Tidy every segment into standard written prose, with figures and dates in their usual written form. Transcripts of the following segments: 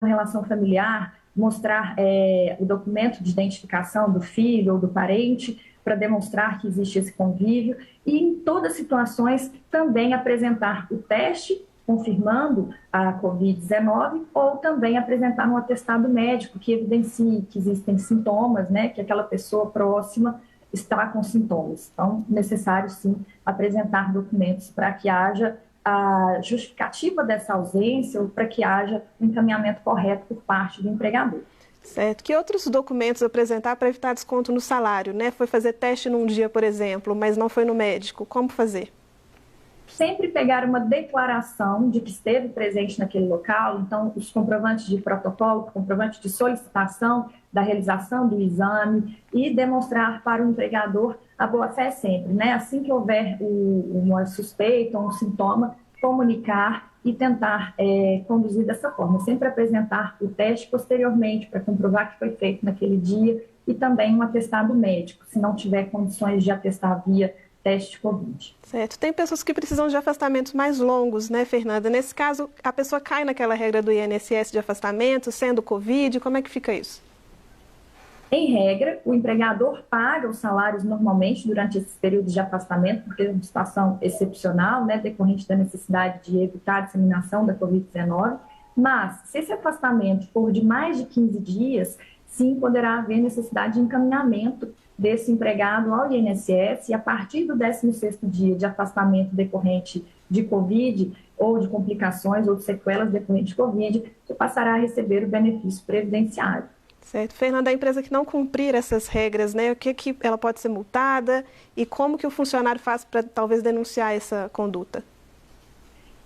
relação familiar, mostrar o documento de identificação do filho ou do parente para demonstrar que existe esse convívio e, em todas as situações, também apresentar o teste confirmando a Covid-19 ou também apresentar um atestado médico que evidencie que existem sintomas, né, que aquela pessoa próxima está com sintomas. Então, necessário, sim, apresentar documentos para que haja a justificativa dessa ausência ou para que haja um encaminhamento correto por parte do empregador. Certo. Que outros documentos apresentar para evitar desconto no salário, né? Foi fazer teste num dia, por exemplo, mas não foi no médico. Como fazer? Sempre pegar uma declaração de que esteve presente naquele local, então os comprovantes de protocolo, comprovante de solicitação da realização do exame e demonstrar para o empregador a boa-fé sempre, né? Assim que houver uma suspeita ou um sintoma, comunicar e tentar conduzir dessa forma, sempre apresentar o teste posteriormente para comprovar que foi feito naquele dia e também um atestado médico, se não tiver condições de atestar via teste de Covid. Certo. Tem pessoas que precisam de afastamentos mais longos, né, Fernanda? Nesse caso, a pessoa cai naquela regra do INSS de afastamento, sendo Covid, como é que fica isso? Em regra, o empregador paga os salários normalmente durante esses períodos de afastamento, porque é uma situação excepcional, né, decorrente da necessidade de evitar a disseminação da Covid-19, mas se esse afastamento for de mais de 15 dias, sim, poderá haver necessidade de encaminhamento desse empregado ao INSS e a partir do 16º dia de afastamento decorrente de Covid ou de complicações ou de sequelas decorrentes de Covid, você passará a receber o benefício previdenciário. Certo. Fernanda, a empresa que não cumprir essas regras, né, o que ela pode ser multada e como que o funcionário faz para talvez denunciar essa conduta?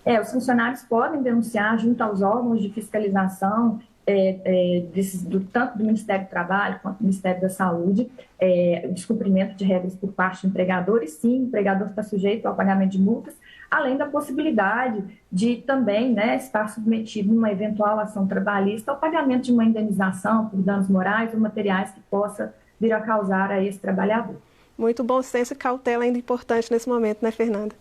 Os funcionários podem denunciar junto aos órgãos de fiscalização, tanto do Ministério do Trabalho quanto do Ministério da Saúde, o descumprimento de regras por parte do empregador, e sim, o empregador está sujeito ao pagamento de multas, além da possibilidade de também, né, estar submetido numa eventual ação trabalhista ao pagamento de uma indenização por danos morais ou materiais que possa vir a causar a esse trabalhador. Muito bom senso e cautela ainda importante nesse momento, né, Fernanda?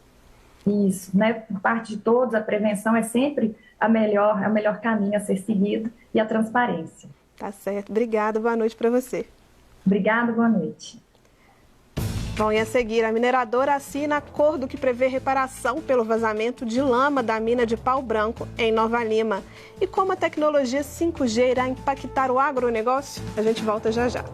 Isso, né? Por parte de todos, a prevenção é sempre o melhor caminho a ser seguido e a transparência. Tá certo. Obrigada, boa noite para você. Obrigada, boa noite. Bom, e a seguir, a mineradora assina acordo que prevê reparação pelo vazamento de lama da mina de Pau Branco, em Nova Lima. E como a tecnologia 5G irá impactar o agronegócio? A gente volta já já.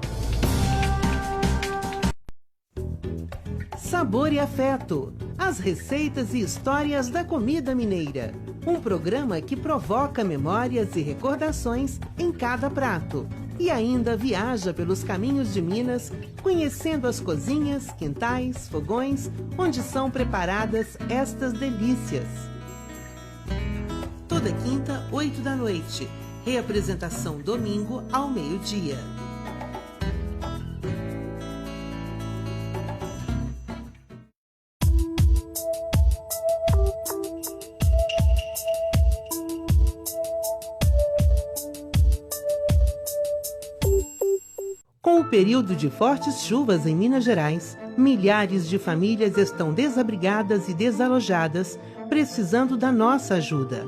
Sabor e Afeto. As receitas e histórias da comida mineira. Um programa que provoca memórias e recordações em cada prato. E ainda viaja pelos caminhos de Minas, conhecendo as cozinhas, quintais, fogões, onde são preparadas estas delícias. Toda quinta, 8 da noite. Reapresentação domingo ao meio-dia. Com o período de fortes chuvas em Minas Gerais, milhares de famílias estão desabrigadas e desalojadas, precisando da nossa ajuda.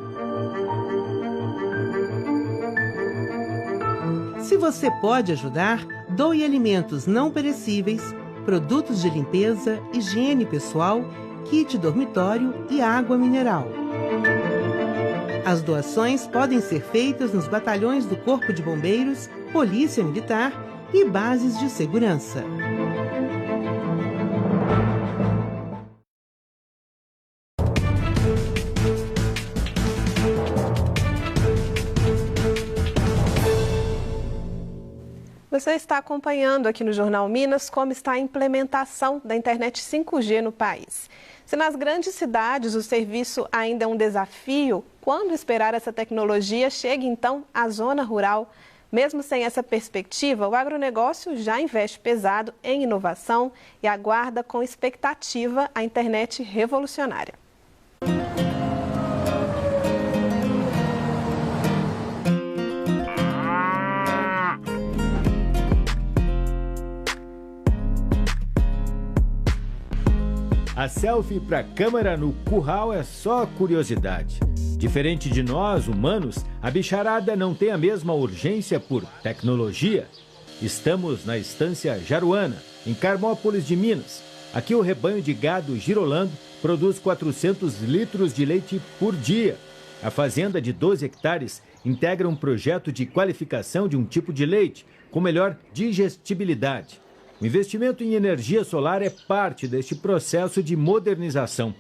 Se você pode ajudar, doe alimentos não perecíveis, produtos de limpeza, higiene pessoal, kit dormitório e água mineral. As doações podem ser feitas nos batalhões do Corpo de Bombeiros, Polícia Militar e bases de segurança. Você está acompanhando aqui no Jornal Minas como está a implementação da internet 5G no país. Se nas grandes cidades o serviço ainda é um desafio, quando esperar essa tecnologia chegue então à zona rural? Mesmo sem essa perspectiva, o agronegócio já investe pesado em inovação e aguarda com expectativa a internet revolucionária. A selfie para a câmera no curral é só curiosidade. Diferente de nós, humanos, a bicharada não tem a mesma urgência por tecnologia. Estamos na estância Jaruana, em Carmópolis de Minas. Aqui o rebanho de gado Girolando produz 400 litros de leite por dia. A fazenda de 12 hectares integra um projeto de qualificação de um tipo de leite com melhor digestibilidade. O investimento em energia solar é parte deste processo de modernização,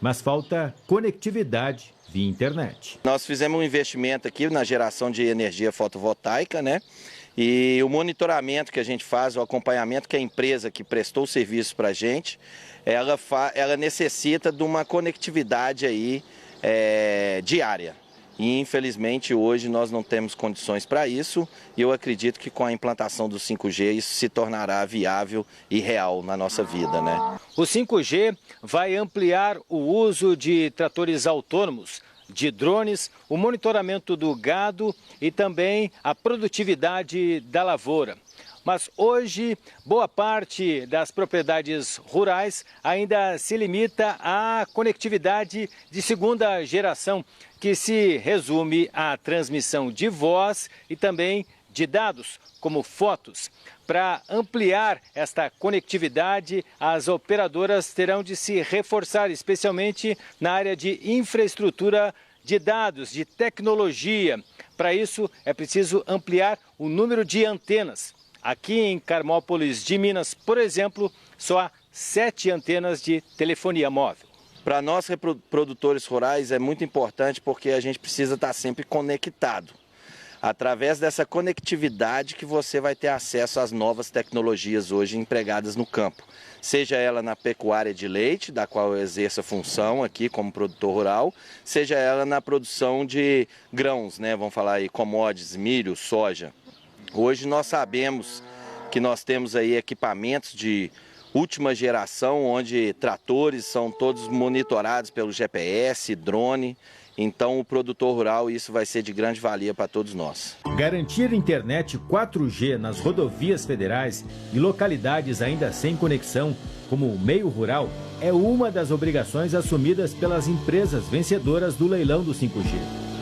mas falta conectividade via internet. Nós fizemos um investimento aqui na geração de energia fotovoltaica, né? E o monitoramento que a gente faz, o acompanhamento que a empresa que prestou o serviço para a gente, ela necessita de uma conectividade aí, diária. E infelizmente hoje nós não temos condições para isso e eu acredito que com a implantação do 5G isso se tornará viável e real na nossa vida, né? O 5G vai ampliar o uso de tratores autônomos, de drones, o monitoramento do gado e também a produtividade da lavoura. Mas hoje, boa parte das propriedades rurais ainda se limita à conectividade de segunda geração, que se resume à transmissão de voz e também de dados, como fotos. Para ampliar esta conectividade, as operadoras terão de se reforçar, especialmente na área de infraestrutura de dados, de tecnologia. Para isso, é preciso ampliar o número de antenas. Aqui em Carmópolis de Minas, por exemplo, só há 7 antenas de telefonia móvel. Para nós, produtores rurais, é muito importante porque a gente precisa estar sempre conectado. Através dessa conectividade que você vai ter acesso às novas tecnologias hoje empregadas no campo. Seja ela na pecuária de leite, da qual eu exerço a função aqui como produtor rural, seja ela na produção de grãos, né? Vamos falar aí commodities, milho, soja. Hoje nós sabemos que nós temos aí equipamentos de última geração, onde tratores são todos monitorados pelo GPS, drone. Então o produtor rural, isso vai ser de grande valia para todos nós. Garantir internet 4G nas rodovias federais e localidades ainda sem conexão, como o meio rural, é uma das obrigações assumidas pelas empresas vencedoras do leilão do 5G.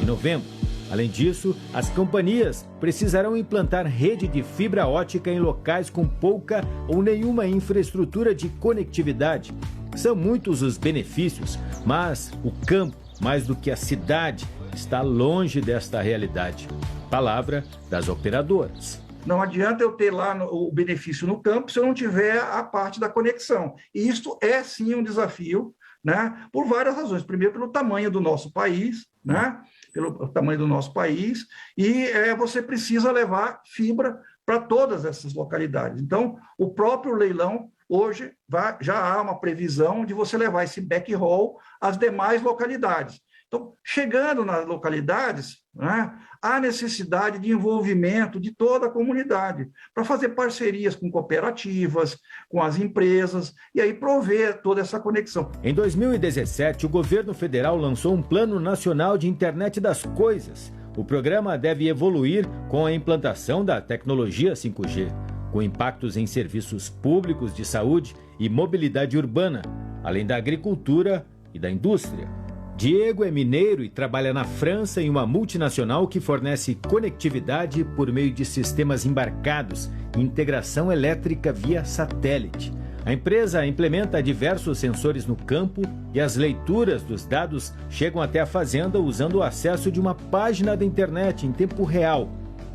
Em novembro, além disso, as companhias precisarão implantar rede de fibra ótica em locais com pouca ou nenhuma infraestrutura de conectividade. São muitos os benefícios, mas o campo, mais do que a cidade, está longe desta realidade. Palavra das operadoras. Não adianta eu ter lá o benefício no campo se eu não tiver a parte da conexão. E isso é sim um desafio, né? Por várias razões. Primeiro, pelo tamanho do nosso país, né? Pelo tamanho do nosso país, e você precisa levar fibra para todas essas localidades. Então, o próprio leilão, hoje, já há uma previsão de você levar esse backhaul às demais localidades. Então, chegando nas localidades, né, há necessidade de envolvimento de toda a comunidade, para fazer parcerias com cooperativas, com as empresas, e aí prover toda essa conexão. Em 2017, o governo federal lançou um Plano Nacional de Internet das Coisas. O programa deve evoluir com a implantação da tecnologia 5G, com impactos em serviços públicos de saúde e mobilidade urbana, além da agricultura e da indústria. Diego é mineiro e trabalha na França em uma multinacional que fornece conectividade por meio de sistemas embarcados e integração elétrica via satélite. A empresa implementa diversos sensores no campo e as leituras dos dados chegam até a fazenda usando o acesso de uma página da internet em tempo real.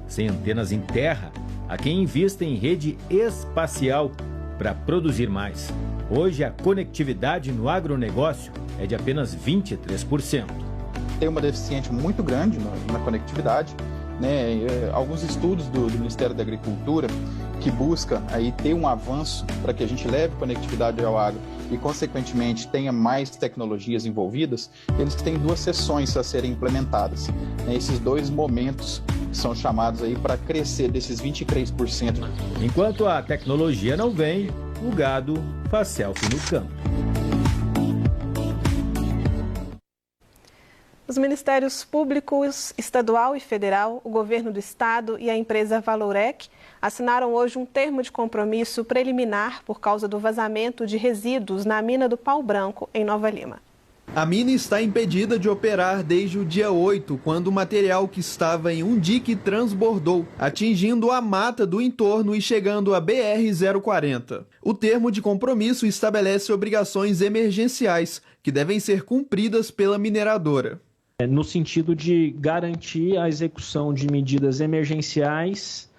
Sem antenas em terra, há quem invista em rede espacial para produzir mais. Hoje, a conectividade no agronegócio é de apenas 23%. Tem uma deficiência muito grande na conectividade, né? Alguns estudos do Ministério da Agricultura que busca aí ter um avanço para que a gente leve conectividade ao agro e, consequentemente, tenha mais tecnologias envolvidas, eles têm 2 seções a serem implementadas. Esses 2 momentos são chamados aí para crescer desses 23%. Enquanto a tecnologia não vem, o gado faz selfie no campo. Os Ministérios Públicos Estadual e Federal, o Governo do Estado e a empresa Valorec assinaram hoje um termo de compromisso preliminar por causa do vazamento de resíduos na mina do Pau Branco, em Nova Lima. A mina está impedida de operar desde o dia 8, quando o material que estava em um dique transbordou, atingindo a mata do entorno e chegando à BR-040. O termo de compromisso estabelece obrigações emergenciais, que devem ser cumpridas pela mineradora. No sentido de garantir a execução de medidas emergenciais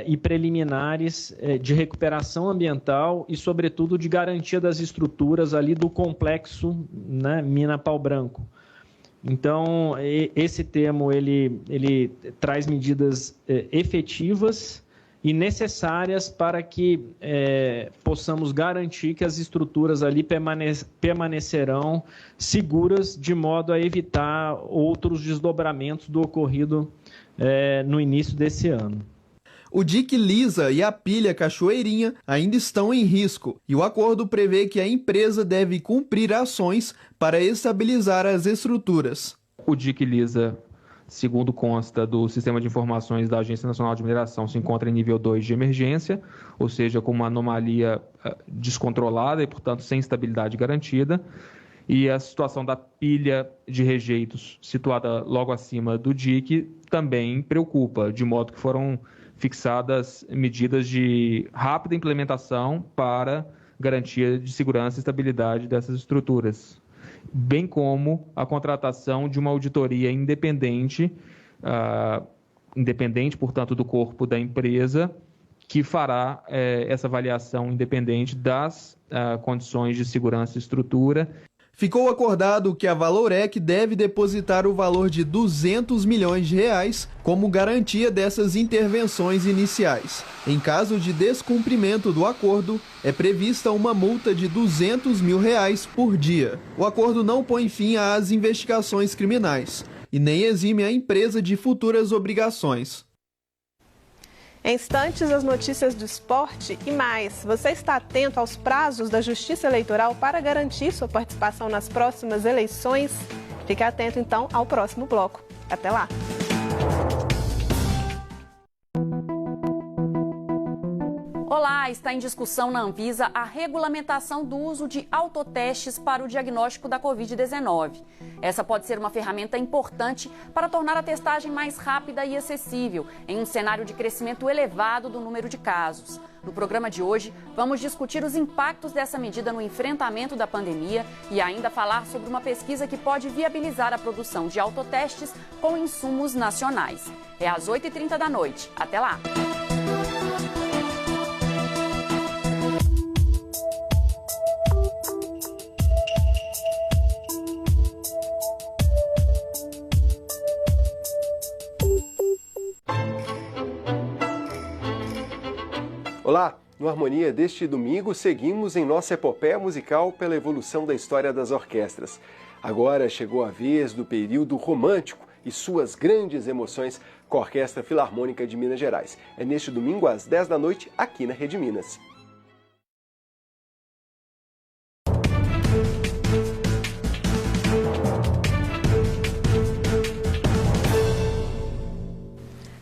e preliminares de recuperação ambiental e, sobretudo, de garantia das estruturas ali do complexo, né, Mina Pau Branco. Então, esse termo ele traz medidas efetivas e necessárias para que possamos garantir que as estruturas ali permanecerão seguras, de modo a evitar outros desdobramentos do ocorrido no início desse ano. O dique Lisa e a pilha Cachoeirinha ainda estão em risco e o acordo prevê que a empresa deve cumprir ações para estabilizar as estruturas. O dique Lisa, segundo consta do Sistema de Informações da Agência Nacional de Mineração, se encontra em nível 2 de emergência, ou seja, com uma anomalia descontrolada e, portanto, sem estabilidade garantida. E a situação da pilha de rejeitos, situada logo acima do dique, também preocupa, de modo que foram fixadas medidas de rápida implementação para garantia de segurança e estabilidade dessas estruturas, bem como a contratação de uma auditoria independente, portanto, do corpo da empresa, que fará essa avaliação independente das condições de segurança e estrutura. Ficou acordado que a Valorec deve depositar o valor de R$200 milhões como garantia dessas intervenções iniciais. Em caso de descumprimento do acordo, é prevista uma multa de R$200 mil por dia. O acordo não põe fim às investigações criminais e nem exime a empresa de futuras obrigações. Em instantes, as notícias do esporte e mais. Você está atento aos prazos da Justiça Eleitoral para garantir sua participação nas próximas eleições? Fique atento, então, ao próximo bloco. Até lá! Olá, está em discussão na Anvisa a regulamentação do uso de autotestes para o diagnóstico da Covid-19. Essa pode ser uma ferramenta importante para tornar a testagem mais rápida e acessível, em um cenário de crescimento elevado do número de casos. No programa de hoje, vamos discutir os impactos dessa medida no enfrentamento da pandemia e ainda falar sobre uma pesquisa que pode viabilizar a produção de autotestes com insumos nacionais. É às 8h30 da noite. Até lá! Olá! No Harmonia deste domingo, seguimos em nossa epopeia musical pela evolução da história das orquestras. Agora chegou a vez do período romântico e suas grandes emoções com a Orquestra Filarmônica de Minas Gerais. É neste domingo às 10 da noite, aqui na Rede Minas.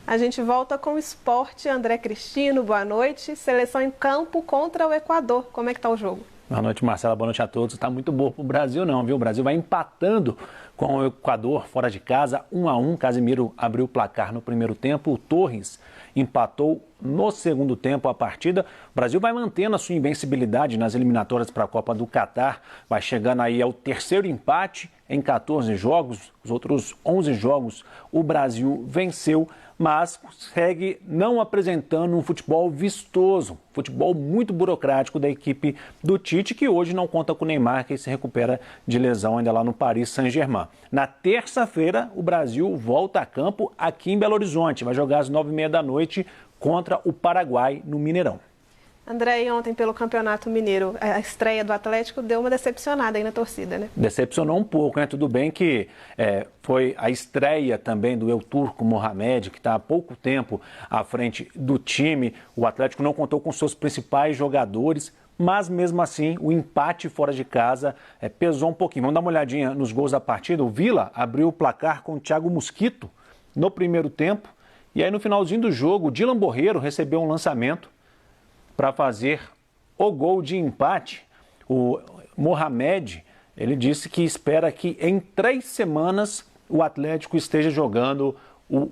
A gente volta com o esporte. André Cristino, boa noite. Seleção em campo contra o Equador. Como é que está o jogo? Boa noite, Marcela. Boa noite a todos. Está muito boa para o Brasil não, viu? O Brasil vai empatando com o Equador fora de casa, 1-1. Casemiro abriu o placar no primeiro tempo. O Torres empatou no segundo tempo a partida. O Brasil vai mantendo a sua invencibilidade nas eliminatórias para a Copa do Catar. Vai chegando aí ao terceiro empate em 14 jogos. Os outros 11 jogos o Brasil venceu, mas segue não apresentando um futebol vistoso, futebol muito burocrático da equipe do Tite, que hoje não conta com o Neymar, que se recupera de lesão ainda lá no Paris Saint-Germain. Na terça-feira, o Brasil volta a campo aqui em Belo Horizonte, vai jogar às 9h30 da noite contra o Paraguai no Mineirão. André, ontem pelo Campeonato Mineiro, a estreia do Atlético deu uma decepcionada aí na torcida, né? Decepcionou um pouco, né? Tudo bem que foi a estreia também do El-Turco Mohamed, que está há pouco tempo à frente do time. O Atlético não contou com seus principais jogadores, mas mesmo assim o empate fora de casa pesou um pouquinho. Vamos dar uma olhadinha nos gols da partida. O Vila abriu o placar com o Thiago Mosquito no primeiro tempo. E aí no finalzinho do jogo, o Dylan Borreiro recebeu um lançamento para fazer o gol de empate. O Mohamed Ele disse que espera que em 3 semanas o Atlético esteja jogando o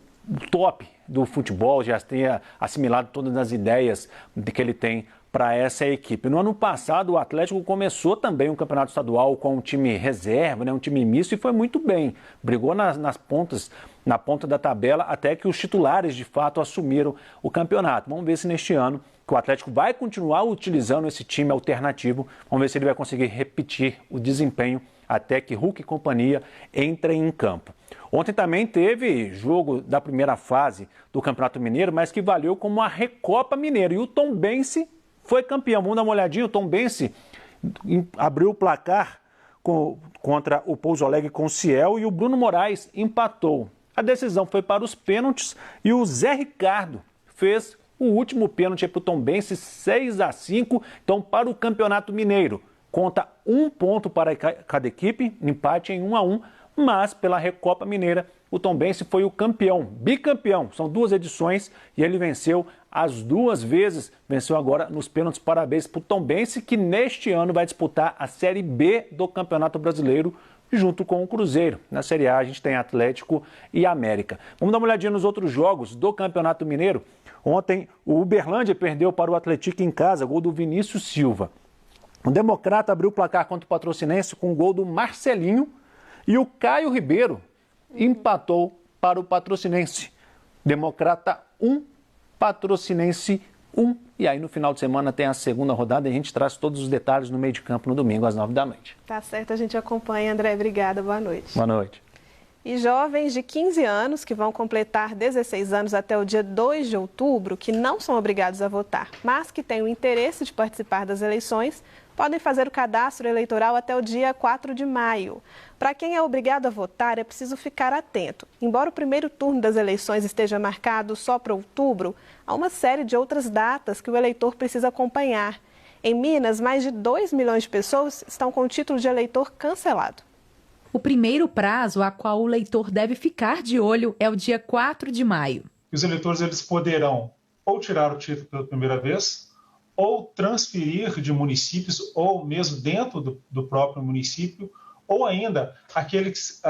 top do futebol, já tenha assimilado todas as ideias que ele tem para essa equipe. No ano passado, o Atlético começou também um campeonato estadual com um time reserva, né, um time misto, e foi muito bem. Brigou na ponta da tabela, até que os titulares, de fato, assumiram o campeonato. Vamos ver se neste ano que o Atlético vai continuar utilizando esse time alternativo. Vamos ver se ele vai conseguir repetir o desempenho até que Hulk e companhia entrem em campo. Ontem também teve jogo da primeira fase do Campeonato Mineiro, mas que valeu como a Recopa Mineiro. E o Tombense foi campeão. Vamos dar uma olhadinha. O Tombense abriu o placar contra o Pouso Alegre com o Ciel e o Bruno Moraes empatou. A decisão foi para os pênaltis e o Zé Ricardo fez o último pênalti para o Tombense, 6-5. Então, para o Campeonato Mineiro, conta 1 ponto para cada equipe, empate em 1-1. Mas pela Recopa Mineira, o Tombense foi o campeão, bicampeão. São 2 edições e ele venceu as 2 vezes. Venceu agora nos pênaltis. Parabéns para o Tombense, que neste ano vai disputar a Série B do Campeonato Brasileiro junto com o Cruzeiro. Na Série A a gente tem Atlético e América. Vamos dar uma olhadinha nos outros jogos do Campeonato Mineiro. Ontem o Uberlândia perdeu para o Atlético em casa, gol do Vinícius Silva. O Democrata abriu o placar contra o Patrocinense com o gol do Marcelinho. E o Caio Ribeiro empatou para o Patrocinense. Democrata 1, Patrocinense 1. E aí no final de semana tem a segunda rodada e a gente traz todos os detalhes no meio de campo no domingo às 9 da noite. Tá certo, a gente acompanha. André, obrigada. Boa noite. Boa noite. E jovens de 15 anos que vão completar 16 anos até o dia 2 de outubro, que não são obrigados a votar, mas que têm o interesse de participar das eleições, podem fazer o cadastro eleitoral até o dia 4 de maio. Para quem é obrigado a votar, é preciso ficar atento. Embora o primeiro turno das eleições esteja marcado só para outubro, há uma série de outras datas que o eleitor precisa acompanhar. Em Minas, mais de 2 milhões de pessoas estão com o título de eleitor cancelado. O primeiro prazo a qual o eleitor deve ficar de olho é o dia 4 de maio. Os eleitores eles poderão ou tirar o título pela primeira vez, ou transferir de municípios, ou mesmo dentro do próprio município, ou ainda aqueles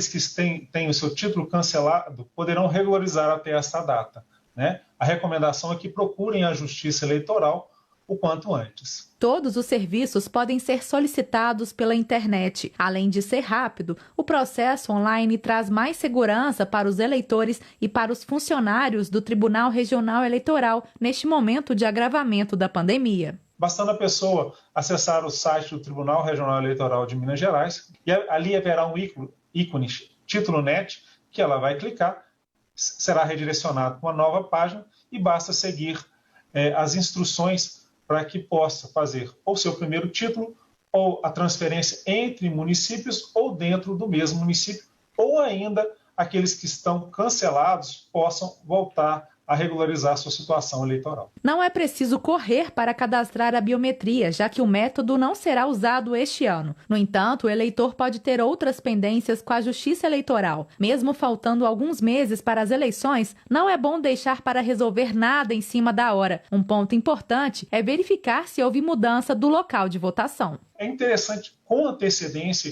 que têm o seu título cancelado poderão regularizar até essa data, né? A recomendação é que procurem a Justiça Eleitoral o quanto antes. Todos os serviços podem ser solicitados pela internet. Além de ser rápido, o processo online traz mais segurança para os eleitores e para os funcionários do Tribunal Regional Eleitoral neste momento de agravamento da pandemia. Bastando a pessoa acessar o site do Tribunal Regional Eleitoral de Minas Gerais, e ali haverá um ícone Título NET, que ela vai clicar, será redirecionado para uma nova página e basta seguir as instruções para que possa fazer ou seu primeiro título, ou a transferência entre municípios ou dentro do mesmo município, ou ainda aqueles que estão cancelados possam voltar a regularizar sua situação eleitoral. Não é preciso correr para cadastrar a biometria, já que o método não será usado este ano. No entanto, o eleitor pode ter outras pendências com a Justiça Eleitoral. Mesmo faltando alguns meses para as eleições, não é bom deixar para resolver nada em cima da hora. Um ponto importante é verificar se houve mudança do local de votação. É interessante, com antecedência,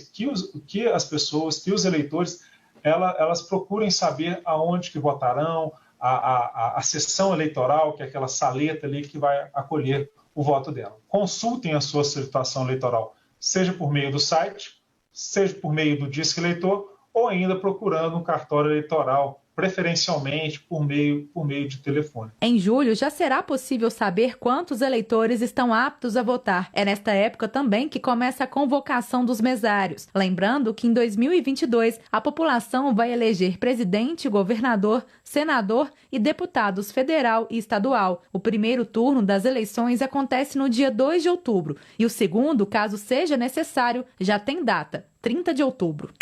que as pessoas, que os eleitores, elas procurem saber aonde que votarão, a sessão eleitoral, que é aquela saleta ali que vai acolher o voto dela. Consultem a sua situação eleitoral, seja por meio do site, seja por meio do Disque Eleitor, ou ainda procurando um cartório eleitoral, preferencialmente por meio de telefone. Em julho, já será possível saber quantos eleitores estão aptos a votar. É nesta época também que começa a convocação dos mesários. Lembrando que em 2022, a população vai eleger presidente, governador, senador e deputados federal e estadual. O primeiro turno das eleições acontece no dia 2 de outubro e o segundo, caso seja necessário, já tem data, 30 de outubro.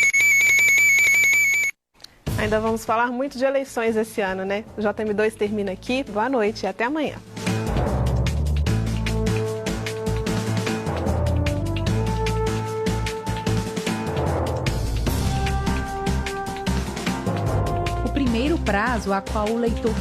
Ainda vamos falar muito de eleições esse ano, né? O JM2 termina aqui. Boa noite e até amanhã. O primeiro prazo a qual o eleitor